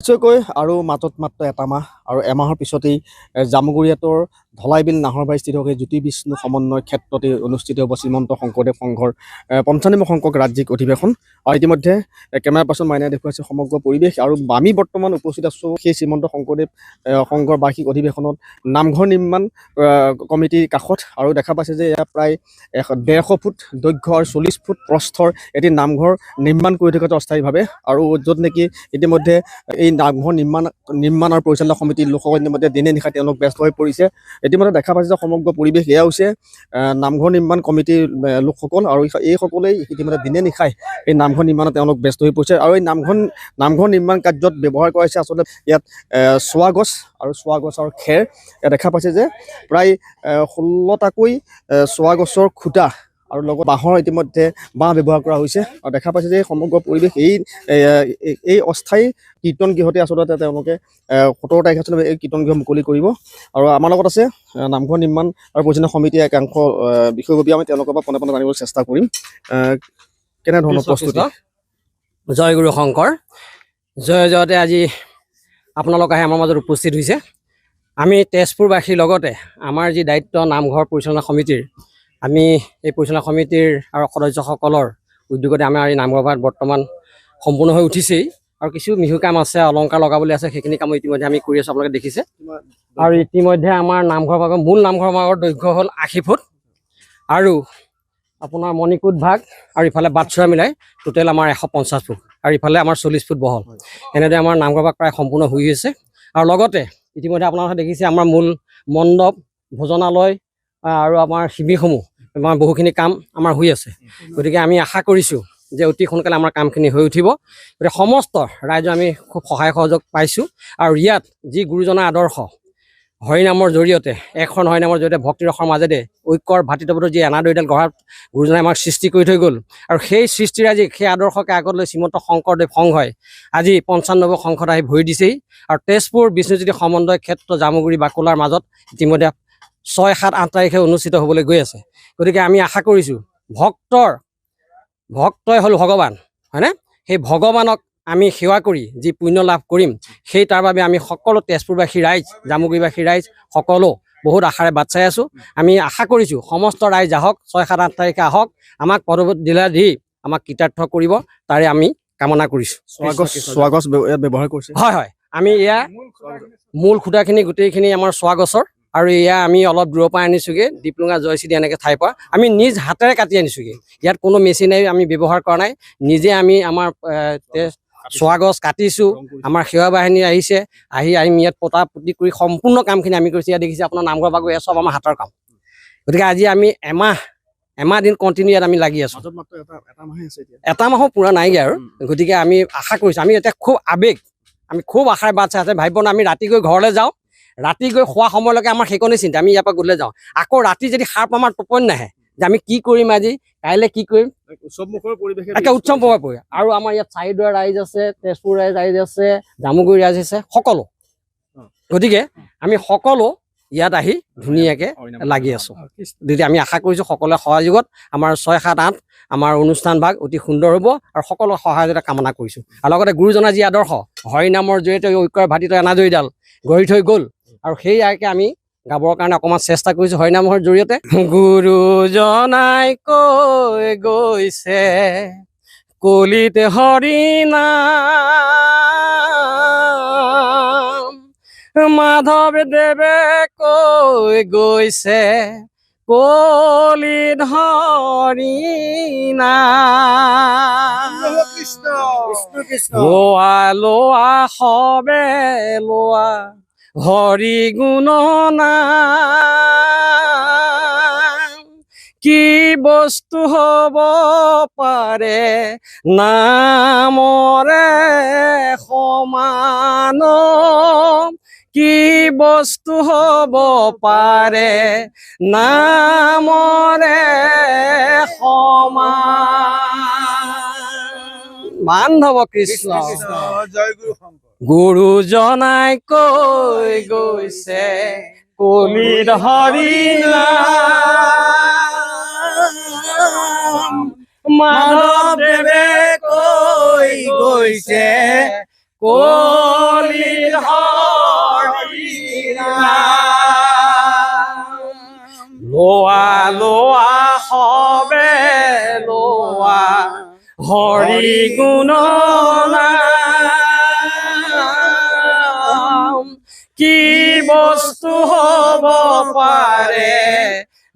নিশ্চয়কৈ আৰু মাত্ৰ এটা মাহ আৰু এমাহৰ পিছতেই জামুগুৰিয়াতৰ ধলাইবিল নাহৰবাৰীস্থিত সেই জ্যোতি বিষ্ণু সমন্বয় ক্ষেত্ৰতে অনুষ্ঠিত হ'ব শ্ৰীমন্ত শংকৰদেৱ সংঘৰ ৫৫ সংখ্যক ৰাজ্যিক অধিৱেশন। আৰু ইতিমধ্যে কেমেৰা পাৰ্চন মাইনাই দেখুৱাইছে সমগ্ৰ পৰিৱেশ। আৰু আমি বৰ্তমান উপস্থিত আছোঁ সেই শ্ৰীমন্ত শংকৰদেৱ সংঘৰ বাৰ্ষিক অধিৱেশনত নামঘৰ নিৰ্মাণ কমিটিৰ কাষত। আৰু দেখা পাইছে যে এয়া প্ৰায় ১৫০ ফুট দৈৰ্ঘ্য আৰু ৪০ ফুট প্ৰস্থৰ এটি নামঘৰ নিৰ্মাণ কৰি থকা অস্থায়ীভাৱে। আৰু য'ত নেকি ইতিমধ্যে এই নামঘৰ নিৰ্মাণ আৰু পৰিচালনা সমিতিৰ লোকসকল ইতিমধ্যে দিনে নিশাই তেওঁলোক ব্যস্ত হৈ পৰিছে। ইতিমধ্যে দেখা পাইছে যে সমগ্ৰ পৰিৱেশ এয়া হৈছে নামঘৰ নিৰ্মাণ কমিটিৰ লোকসকল। আৰু এইসকলেই ইতিমধ্যে দিনে নিশাই এই নামঘৰ নিৰ্মাণত তেওঁলোক ব্যস্ত হৈ পৰিছে। আৰু এই নামঘৰ নিৰ্মাণ কাৰ্যত ব্যৱহাৰ কৰা হৈছে আচলতে ইয়াত চোৱা গছ আৰু খেৰ। ইয়াত দেখা পাইছে যে প্ৰায় ১৬টাকৈ চোৱা গছৰ খুঁটা আৰু লগত বাঁহৰ ইতিমধ্যে বাঁহ ব্যৱহাৰ কৰা হৈছে। আৰু দেখা পাইছে যে সমগ্ৰ পৰিৱেশ এই অস্থায়ী কীৰ্তন গৃহতে আচলতে তেওঁলোকে ১৭ তাৰিখে আচলতে এই কীৰ্তন গৃহ মুকলি কৰিব। আৰু আমাৰ লগত আছে নামঘৰ নিৰ্মাণ আৰু পৰিচালনা সমিতিৰ একাংশ বিষয়ববীয়া। আমি তেওঁলোকৰ পৰা পোনে পোনে জানিবলৈ চেষ্টা কৰিম কেনেধৰণৰ প্ৰস্তুতি। জয় গুৰু শংকৰ জয় জয়তে আজি আপোনালোক আহি আমাৰ মাজত উপস্থিত হৈছে। আমি তেজপুৰবাসীৰ লগতে আমাৰ যি দায়িত্ব নামঘৰ পৰিচালনা সমিতিৰ, আমি এই পৰিচালনা সমিতিৰ আৰু সদস্যসকলৰ উদ্যোগতে আমাৰ এই নামঘৰ ভাগ বৰ্তমান সম্পূৰ্ণ হৈ উঠিছেই। আৰু কিছু মিহু কাম আছে, অলংকাৰ লগাবলৈ আছে, সেইখিনি কাম ইতিমধ্যে আমি কৰি আছোঁ, আপোনালোকে দেখিছে। আৰু ইতিমধ্যে আমাৰ নামঘৰ ভাগৰ মূল নামঘৰ ভাগৰ দৈৰ্ঘ্য হ'ল ৮০ ফুট আৰু আপোনাৰ মণিকূট ভাগ আৰু ইফালে বাটচৰা মিলাই টোটেল আমাৰ ১৫০ ফুট আৰু ইফালে আমাৰ ৪০ ফুট বহল। এনেদৰে আমাৰ নামঘৰ ভাগ প্ৰায় সম্পূৰ্ণ হৈ আছে। আৰু লগতে ইতিমধ্যে আপোনালোকে দেখিছে আমাৰ মূল মণ্ডপ, ভোজনালয় আৰু আমাৰ শিবিৰসমূহ আমাৰ বহুখিনি কাম আমাৰ হৈ আছে। গতিকে আমি আশা কৰিছোঁ যে অতি সোনকালে আমাৰ কামখিনি হৈ উঠিব। গতিকে সমস্ত ৰাইজে আমি খুব সহায় সহযোগ পাইছোঁ। আৰু ইয়াত যি গুৰুজনাৰ আদৰ্শ হৰিনামৰ জৰিয়তে, এখন হৰিনামৰ জৰিয়তে ভক্তি ৰসৰ মাজেৰে ঐক্যৰ ভাতৃত্ববোধৰ যি এনাদৰিডাল গঢ়াত গুৰুজনাই আমাক সৃষ্টি কৰি থৈ গ'ল। আৰু সেই সৃষ্টিৰাজি সেই আদৰ্শকে আগত লৈ শ্ৰীমন্ত শংকৰদেৱ সংঘই আজি ৯৫ সংখ্যত আহি ভৰি দিছেই। আৰু তেজপুৰ বিষ্ণুজ্যোতি সমন্বয় ক্ষেত্ৰ জামুগুৰি বাকুলাৰ মাজত ইতিমধ্যে ৬, ৭, ৮ তাৰিখে অনুষ্ঠিত হ'বলৈ গৈ আছে। গতিকে আমি আশা কৰিছোঁ ভক্তই হ'ল ভগৱান, হয়নে? সেই ভগৱানক আমি সেৱা কৰি যি পুণ্য লাভ কৰিম, সেই তাৰ বাবে আমি সকলো তেজপুৰবাসী ৰাইজ, জামুগুৰিবাসী ৰাইজ সকলো বহুত আশাৰে বাট চাই আছোঁ। আমি আশা কৰিছোঁ সমস্ত ৰাইজ আহক, ৬, ৭, ৮ তাৰিখে আহক, আমাক পদদিলা দি আমাক কৃতাৰ্থ কৰিব, তাৰে আমি কামনা কৰিছোঁ। চোৱা গছ ব্যৱহাৰ কৰিছে। হয়, আমি এয়া মূল খুঁটাখিনি গোটেইখিনি আমাৰ চোৱা গছৰ। আৰু এয়া আমি অলপ দূৰৰ পৰা আনিছোঁগৈ, দীপলুঙা জয়শ্ৰী এনেকৈ ঠাইৰ পৰা আমি নিজ হাতেৰে কাটি আনিছোঁগৈ। ইয়াত কোনো মেচিনাৰী আমি ব্যৱহাৰ কৰা নাই, নিজে আমি আমাৰ চোৱা গছ কাটিছোঁ। আমাৰ সেৱা বাহিনী আহিছে, আমি ইয়াত পতা পুতি কৰি সম্পূৰ্ণ কামখিনি আমি কৰিছোঁ। ইয়াত দেখিছে আপোনাৰ নামঘৰ ভাগৰ এয়া চব আমাৰ হাতৰ কাম। গতিকে আজি আমি এমাহ দিন কণ্টিনিউ ইয়াত আমি লাগি আছোঁ। এটা মাহো পূৰা নাইগৈ আৰু। গতিকে আমি আশা কৰিছোঁ, আমি এতিয়া খুব আৱেগ, আমি খুব আশাৰে বাট চাই আছে। ভাবিব না আমি ৰাতি গৈ ঘৰলৈ যাওঁ, ৰাতি গৈ খোৱা সময়লৈকে আমাৰ সেইকণেই চিন্তা। আমি ইয়াৰ পৰা গ'লে যাওঁ, আকৌ ৰাতি যদি সাৰ পাম আমাৰ টোপনি নাহে যে আমি কি কৰিম, আজি কাইলৈ কি কৰিম। একে উৎসৱ প্ৰভাৱ পৰে। আৰু আমাৰ ইয়াত চাৰিদুৱাৰ ৰাইজ আছে, তেজপুৰ ৰাইজ আছে, জামুগুৰি ৰাইজ আছে, সকলো। গতিকে আমি সকলো ইয়াত আহি ধুনীয়াকৈ লাগি আছোঁ। গতিকে আমি আশা কৰিছোঁ সকলোৱে সহযোগত আমাৰ ৬, ৭, ৮ আমাৰ অনুষ্ঠান ভাগ অতি সুন্দৰ হ'ব আৰু সকলো সহায়তে কামনা কৰিছোঁ। আৰু লগতে গুৰুজনাৰ যি আদৰ্শ হৰিনামৰ জৰিয়তে ঐক্যৰ ভাতৃত্ব এনাজৰীডাল গঢ়ি থৈ গ'ল, আৰু সেইয়াকে আমি গাবৰ কাৰণে অকণমান চেষ্টা কৰিছোঁ হৰিনামৰ জৰিয়তে। গুৰুজনাই কৈ গৈছে কলিতে হৰিনাম, মাধৱদেৱে কৈ গৈছে কলিত হৰিনাম। লোৱা সবে লোৱা হৰি গুণ নাম, কি বস্তু হ'ব পাৰে নামৰে সমান, কি বস্তু হ'ব পাৰে নামৰে সমান। বান্ধৱ কৃষ্ণ গুৰুজনাই কৈ গৈছে কলিত হৰিনাম, মাধৱদেৱে কৈ গৈছে কলিত হৰি গুণ নাম কি বস্তু হ'ব পাৰে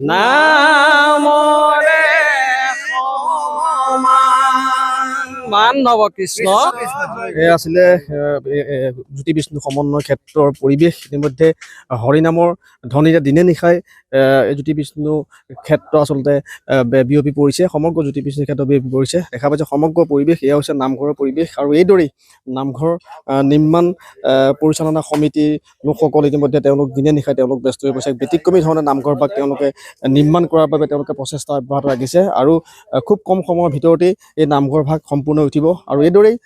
নামৰে সমান নৱ কৃষ্ণ। এয়া আছিলে জ্যোতি বিষ্ণু সমন্বয় ক্ষেত্ৰৰ পৰিৱেশ। ইতিমধ্যে হৰিনামৰ ধ্বনিৰে দিনে নিশাই এই জ্যোতি বিষ্ণু ক্ষেত্ৰ আচলতে বিয়পি পৰিছে, সমগ্ৰ জ্যোতি বিষ্ণু ক্ষেত্ৰ বিয়পি পৰিছে। দেখা পাইছে সমগ্ৰ পৰিৱেশ এয়া হৈছে নামঘৰৰ পৰিৱেশ। আৰু এইদৰেই নামঘৰ নিৰ্মাণ পৰিচালনা সমিতিৰ লোকসকল ইতিমধ্যে তেওঁলোক দিনে নিশাই তেওঁলোক ব্যস্ত হৈ পৰিছে। ব্যতিক্ৰমী ধৰণে নামঘৰভাগ তেওঁলোকে নিৰ্মাণ কৰাৰ বাবে তেওঁলোকে প্ৰচেষ্টা অব্যাহত ৰাখিছে আৰু খুব কম সময়ৰ ভিতৰতেই এই নামঘৰভাগ সম্পূৰ্ণ হৈ উঠিব। আৰু এইদৰেই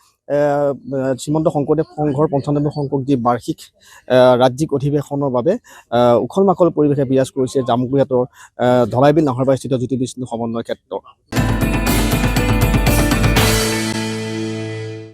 শ্ৰীমন্ত শংকৰদেৱ সংঘৰ 95 সংখ্যক যি বাৰ্ষিক ৰাজ্যিক অধিৱেশনৰ বাবে উখল মাখল পৰিৱেশে বিৰাজ কৰিছে জামুগুৰিহাটৰ ধলাইবিল নাহৰবাৰীস্থিত জ্যোতি বিষ্ণু সমন্বয় ক্ষেত্ৰ।